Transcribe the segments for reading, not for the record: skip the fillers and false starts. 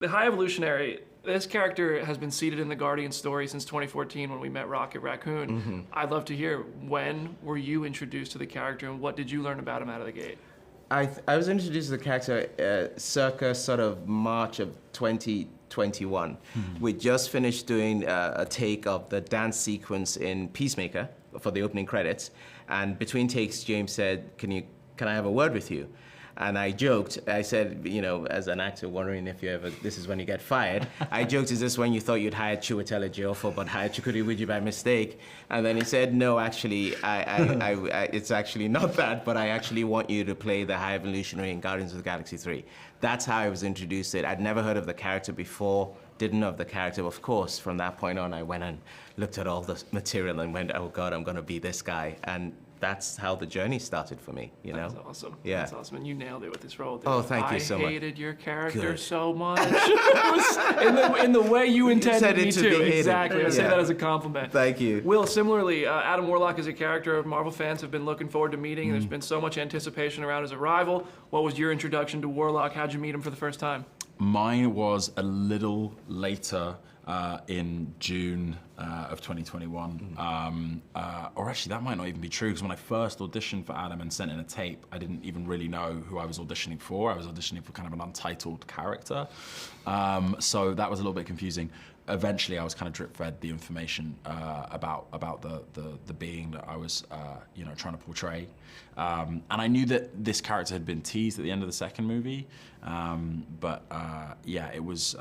The High Evolutionary, this character has been seated in the Guardian story since 2014 when we met Rocket Raccoon. I'd love to hear, when were you introduced to the character and what did you learn about him out of the gate? I was introduced to the character circa sort of March of 2021. We just finished doing a take of the dance sequence in Peacemaker for the opening credits, and between takes, James said, "Can I have a word with you?" And I joked, I said, you know, as an actor wondering if this is when you get fired, I joked, is this when you thought you'd hired Chiwetel Ejiofor but hired Chukwudi Iwuji by mistake? And then he said, no, actually, it's actually not that, but I actually want you to play the High Evolutionary in Guardians of the Galaxy 3. That's how I was introduced to it. I'd never heard of the character before, didn't know of the character. Of course, from that point on, I went and looked at all the material and went, oh God, I'm gonna be this guy. And that's how the journey started for me, you know? That's awesome. Yeah. That's awesome. And you nailed it with this role, dude. Oh, thank you so much. I hated your character Good. so much. It was in the way you intended said it me to to. be hated. Exactly. I say Yeah. that as a compliment. Thank you. Will, similarly, Adam Warlock is a character Marvel fans have been looking forward to meeting. There's been so much anticipation around his arrival. What was your introduction to Warlock? How'd you meet him for the first time? Mine was a little later in June of 2021. Or actually, that might not even be true, because when I first auditioned for Adam and sent in a tape, I didn't even really know who I was auditioning for. I was auditioning for kind of an untitled character. So that was a little bit confusing. Eventually, I was kind of drip-fed the information about the being that I was, you know, trying to portray. And I knew that this character had been teased at the end of the second movie, but yeah, it was,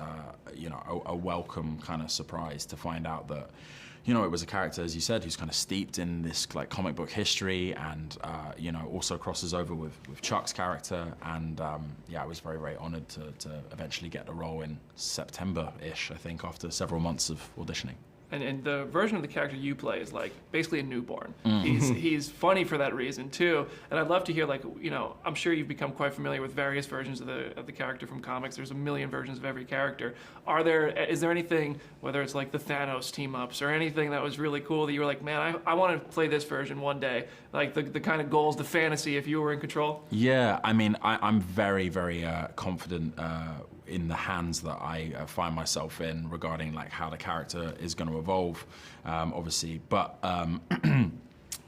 you know, a welcome kind of surprise to find out that, you know, it was a character, as you said, who's kind of steeped in this like comic book history, and you know, also crosses over with Chuck's character. And yeah, I was very, very honored to eventually get the role in September-ish, I think, after several months of auditioning. And the version of the character you play is like basically a newborn. He's funny for that reason too. And I'd love to hear, like, you know, I'm sure you've become quite familiar with various versions of the character from comics. There's a million versions of every character. Is there anything, whether it's like the Thanos team ups or anything that was really cool that you were like, man, I want to play this version one day? Like the kind of goals, the fantasy, if you were in control? Yeah, I mean, I'm very, very confident in the hands that I find myself in regarding like how the character is going to evolve, obviously. But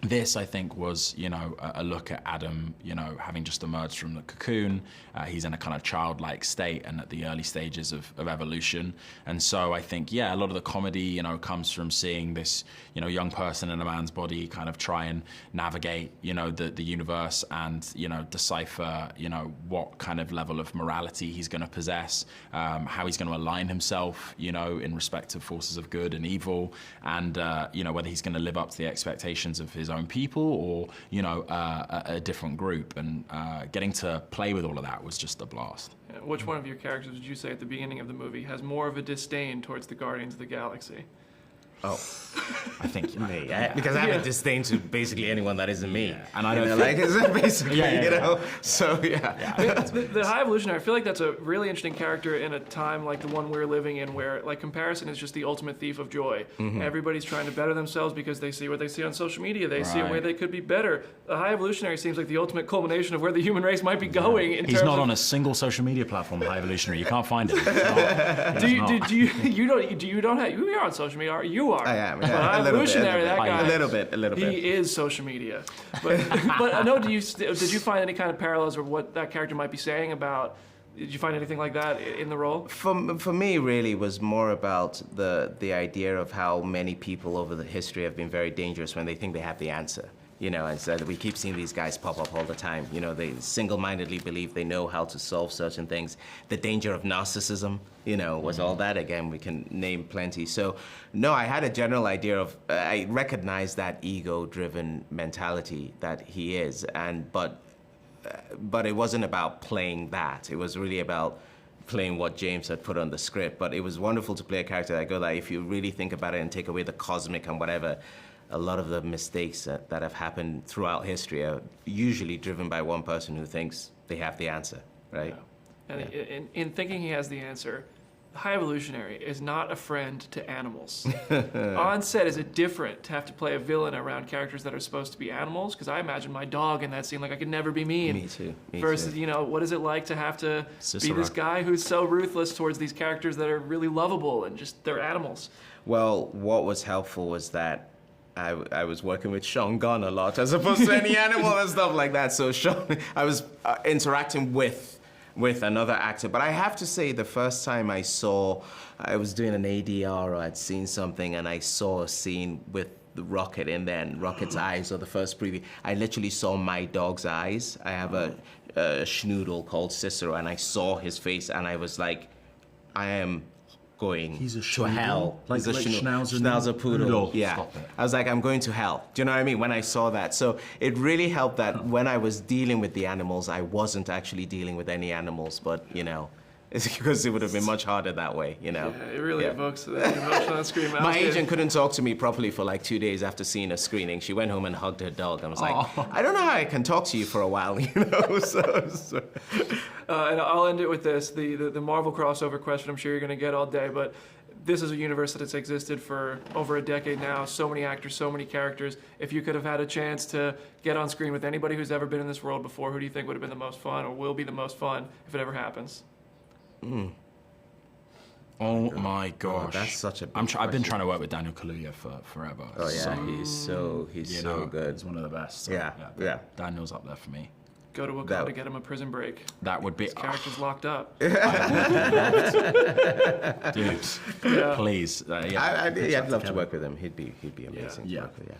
this, I think, was, you know, a look at Adam, you know, having just emerged from the cocoon. He's in a kind of childlike state and at the early stages of evolution. And so I think, yeah, a lot of the comedy, you know, comes from seeing this, you know, young person in a man's body kind of try and navigate, you know, the universe and, you know, decipher, you know, what kind of level of morality he's going to possess, how he's going to align himself, you know, in respect to forces of good and evil, and, you know, whether he's going to live up to the expectations of his own people or, you know, a different group. And getting to play with all of that was just a blast. Which one of your characters would you say at the beginning of the movie has more of a disdain towards the Guardians of the Galaxy? Oh, I think me, because I have a disdain to basically anyone that isn't me. Yeah. And I don't like, is that basically, you know? So, yeah. The High Evolutionary, I feel like that's a really interesting character in a time like the one we're living in, where like comparison is just the ultimate thief of joy. Everybody's trying to better themselves because they see what they see on social media. They see where they could be better. The High Evolutionary seems like the ultimate culmination of where the human race might be going. He's not on a single social media platform, High Evolutionary. You can't find him. You're on social media, you are. I am, But yeah. High Evolutionary, that guy. A little bit. He is social media. But I know, did you find any kind of parallels or what that character might be saying about, did you find anything like that in the role? For me, really, was more about the idea of how many people over the history have been very dangerous when they think they have the answer. You know, and so we keep seeing these guys pop up all the time. You know, they single-mindedly believe they know how to solve certain things. The danger of narcissism, you know, was all that. Again, we can name plenty. So, no, I had a general idea of, I recognized that ego-driven mentality that he is, but it wasn't about playing that. It was really about playing what James had put on the script. But it was wonderful to play a character that if you really think about it and take away the cosmic and whatever, a lot of the mistakes that have happened throughout history are usually driven by one person who thinks they have the answer, right? Yeah. And in thinking he has the answer, High Evolutionary is not a friend to animals. On set, is it different to have to play a villain around characters that are supposed to be animals? Because I imagine my dog in that scene, like I could never be mean. Me too. Versus, you know, what is it like to have to be this guy who's so ruthless towards these characters that are really lovable and just, they're animals? Well, what was helpful was that I was working with Sean Gunn a lot as opposed to any animal and stuff like that. So I was interacting with another actor. But I have to say, the first time I was doing an ADR or I'd seen something and I saw a scene with the Rocket in there and Rocket's eyes, or the first preview, I literally saw my dog's eyes. I have a schnoodle called Cicero, and I saw his face and I was like, I am going to hell. Like Schnauzer poodle. Yeah. Stop it. I was like, I'm going to hell. Do you know what I mean? When I saw that. So it really helped that when I was dealing with the animals, I wasn't actually dealing with any animals, but, you know, it's because it would have been much harder that way, you know? Yeah, it really evokes that emotion on screen. My agent couldn't talk to me properly for like 2 days after seeing a screening. She went home and hugged her dog. I was like, I don't know how I can talk to you for a while, you know? And I'll end it with this, the Marvel crossover question I'm sure you're going to get all day, but this is a universe that has existed for over a decade now. So many actors, so many characters. If you could have had a chance to get on screen with anybody who's ever been in this world before, who do you think would have been the most fun or will be the most fun if it ever happens? Oh my gosh. Oh, that's such a big I've been trying to work with Daniel Kaluuya for forever. Oh yeah, he's so good. He's one of the best. So, yeah. Daniel's up there for me. Go to Wakanda to get him a prison break. That would be... His character's locked up. Dude, please. I'd love to work with him. He'd be amazing. Yeah. To work with, yeah.